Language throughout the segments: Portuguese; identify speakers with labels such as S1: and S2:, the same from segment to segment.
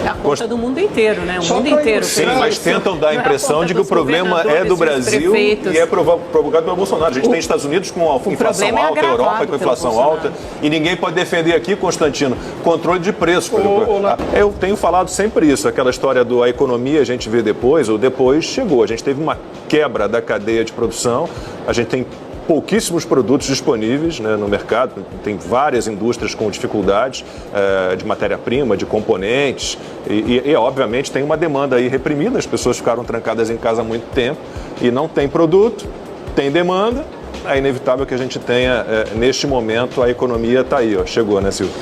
S1: É a conta do mundo inteiro, né? O mundo inteiro.
S2: Sim, mas tentam dar a impressão de que o problema é do Brasil e é provocado pelo Bolsonaro. A gente tem Estados Unidos com a inflação alta, a Europa com a inflação alta, e ninguém pode defender aqui, Constantino, controle de preço. Eu tenho falado sempre isso, aquela história a economia a gente vê depois, ou depois chegou. A gente teve uma quebra da cadeia de produção, a gente tem pouquíssimos produtos disponíveis, né, no mercado, tem várias indústrias com dificuldades de matéria-prima, de componentes e, obviamente, tem uma demanda aí reprimida, as pessoas ficaram trancadas em casa há muito tempo e não tem produto, tem demanda, é inevitável que a gente tenha, neste momento, a economia está aí, ó, chegou, né, Silvio?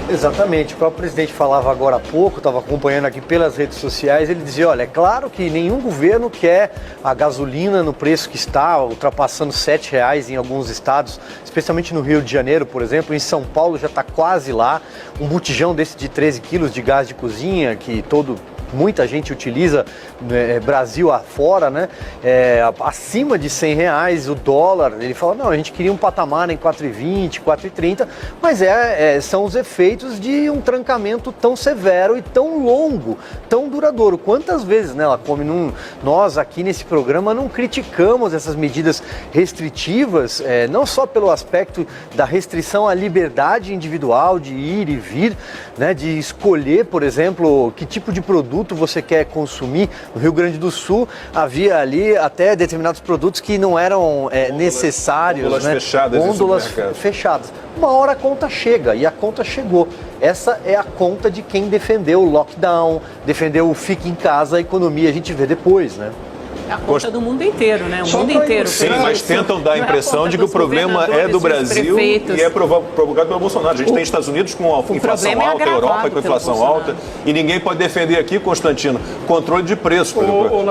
S3: Exatamente, o próprio presidente falava agora há pouco, estava acompanhando aqui pelas redes sociais, ele dizia, olha, é claro que nenhum governo quer a gasolina no preço que está, ultrapassando R$7 em alguns estados, especialmente no Rio de Janeiro, por exemplo, em São Paulo já está quase lá, um botijão desse de 13 quilos de gás de cozinha, que muita gente utiliza Brasil afora, né? Acima de R$100, o dólar, ele fala, não, a gente queria um patamar em 4,20, 4,30, mas são os efeitos de um trancamento tão severo e tão longo, tão duradouro. Quantas vezes, né, nós aqui nesse programa não criticamos essas medidas restritivas, não só pelo aspecto da restrição à liberdade individual de ir e vir, né, de escolher, por exemplo, que tipo de produto você quer consumir. No Rio Grande do Sul havia ali até determinados produtos que não eram necessários,
S2: gôndolas,
S3: né?
S2: fechadas,
S3: gôndolas fechadas. Uma hora a conta chega, e a conta chegou. Essa é a conta de quem defendeu o lockdown, defendeu o fique em casa, a economia a gente vê depois, né?
S1: É a conta do mundo inteiro, né? O mundo inteiro.
S2: Sim, mas tentam dar a impressão de que o problema é do Brasil e é provocado pelo Bolsonaro. A gente tem Estados Unidos com a inflação alta, a Europa com a inflação alta, e ninguém pode defender aqui, Constantino, controle de preço.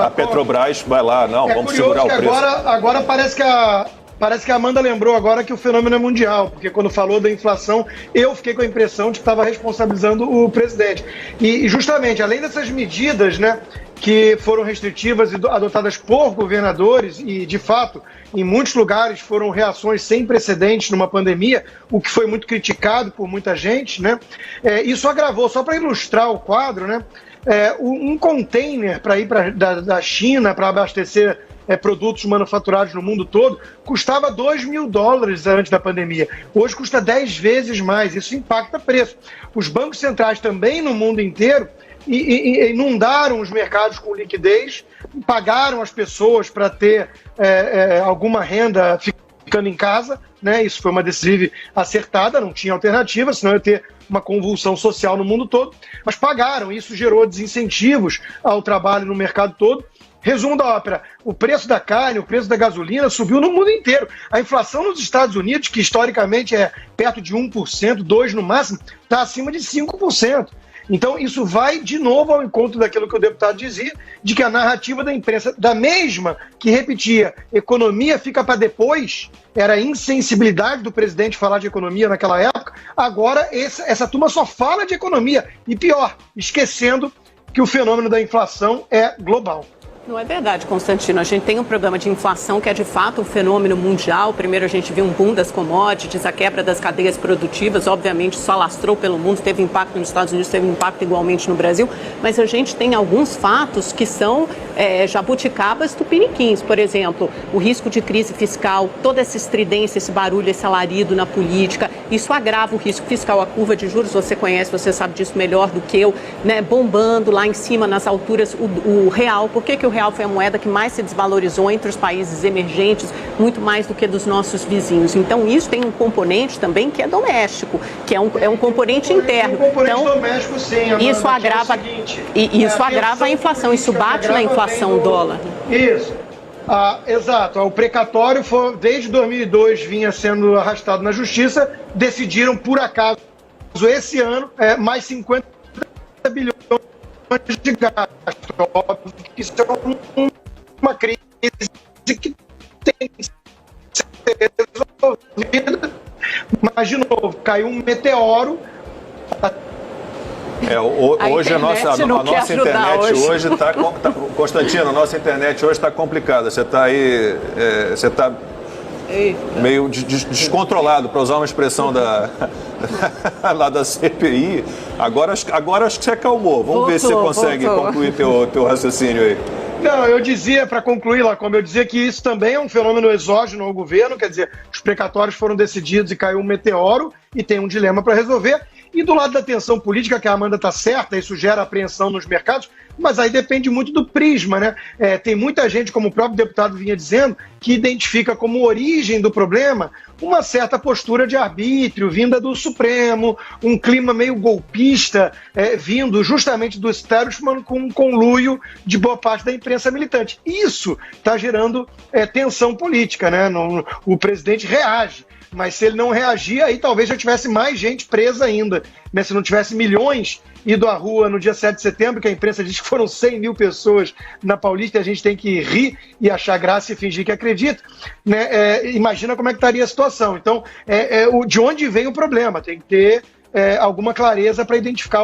S2: A Petrobras vai lá, não, vamos segurar o preço.
S4: Agora parece que a Amanda lembrou agora que o fenômeno é mundial, porque quando falou da inflação, eu fiquei com a impressão de que estava responsabilizando o presidente. E justamente, além dessas medidas, né, que foram restritivas e adotadas por governadores e, de fato, em muitos lugares foram reações sem precedentes numa pandemia, o que foi muito criticado por muita gente, né? Isso agravou, só para ilustrar o quadro, né? Um container para ir da China para abastecer produtos manufaturados no mundo todo, custava $2.000 antes da pandemia. Hoje custa 10 vezes mais, isso impacta preço. Os bancos centrais também no mundo inteiro inundaram os mercados com liquidez, pagaram as pessoas para ter alguma renda ficando em casa, né? Isso foi uma decisão acertada, não tinha alternativa, senão ia ter uma convulsão social no mundo todo, mas pagaram, isso gerou desincentivos ao trabalho no mercado todo. Resumo da ópera, o preço da carne, o preço da gasolina subiu no mundo inteiro. A inflação nos Estados Unidos, que historicamente é perto de 1%, 2% no máximo, está acima de 5%. Então isso vai de novo ao encontro daquilo que o deputado dizia, de que a narrativa da imprensa, da mesma que repetia economia fica para depois, era a insensibilidade do presidente falar de economia naquela época, agora essa turma só fala de economia. E pior, esquecendo que o fenômeno da inflação é global.
S1: Não é verdade, Constantino. A gente tem um problema de inflação que é de fato um fenômeno mundial. Primeiro a gente viu um boom das commodities, a quebra das cadeias produtivas, obviamente só alastrou pelo mundo, teve impacto nos Estados Unidos, teve impacto igualmente no Brasil, mas a gente tem alguns fatos que são jabuticabas tupiniquins. Por exemplo, o risco de crise fiscal, toda essa estridência, esse barulho, esse alarido na política, isso agrava o risco fiscal. A curva de juros, você conhece, você sabe disso melhor do que eu, né, bombando lá em cima, nas alturas, o real. Por que o real foi a moeda que mais se desvalorizou entre os países emergentes, muito mais do que dos nossos vizinhos? Então isso tem um componente também que é doméstico, que é um componente interno.
S4: Um componente doméstico, sim.
S1: Isso agrava, isso agrava a inflação, isso bate na inflação dólar.
S4: Isso. Exato. O precatório desde 2002 vinha sendo arrastado na justiça, decidiram por acaso esse ano mais 50 bilhões de gasto. Óbvio que isso é uma crise que tem que ser resolvida, mas, de novo, caiu um meteoro.
S2: Hoje a nossa internet hoje está... Constantino, a nossa internet hoje está complicada. Você está aí... meio descontrolado, para usar uma expressão lá da CPI. Agora acho que você acalmou. Vamos ver se você consegue concluir teu raciocínio aí.
S4: Não, eu dizia, para concluir, Lacombe, eu dizia que isso também é um fenômeno exógeno ao governo, quer dizer, os precatórios foram decididos e caiu um meteoro e tem um dilema para resolver. E do lado da tensão política, que a Amanda está certa, isso gera apreensão nos mercados, mas aí depende muito do prisma, né? Tem muita gente, como o próprio deputado vinha dizendo, que identifica como origem do problema uma certa postura de arbítrio vinda do Supremo, um clima meio golpista vindo justamente do establishment com um conluio de boa parte da imprensa militante. Isso está gerando tensão política, né? O presidente reage. Mas se ele não reagir, aí talvez já tivesse mais gente presa ainda. Né? Se não tivesse milhões ido à rua no dia 7 de setembro, que a imprensa diz que foram 100 mil pessoas na Paulista, e a gente tem que rir e achar graça e fingir que acredita, né? Imagina como é que estaria a situação. Então, de onde vem o problema? Tem que ter alguma clareza para identificar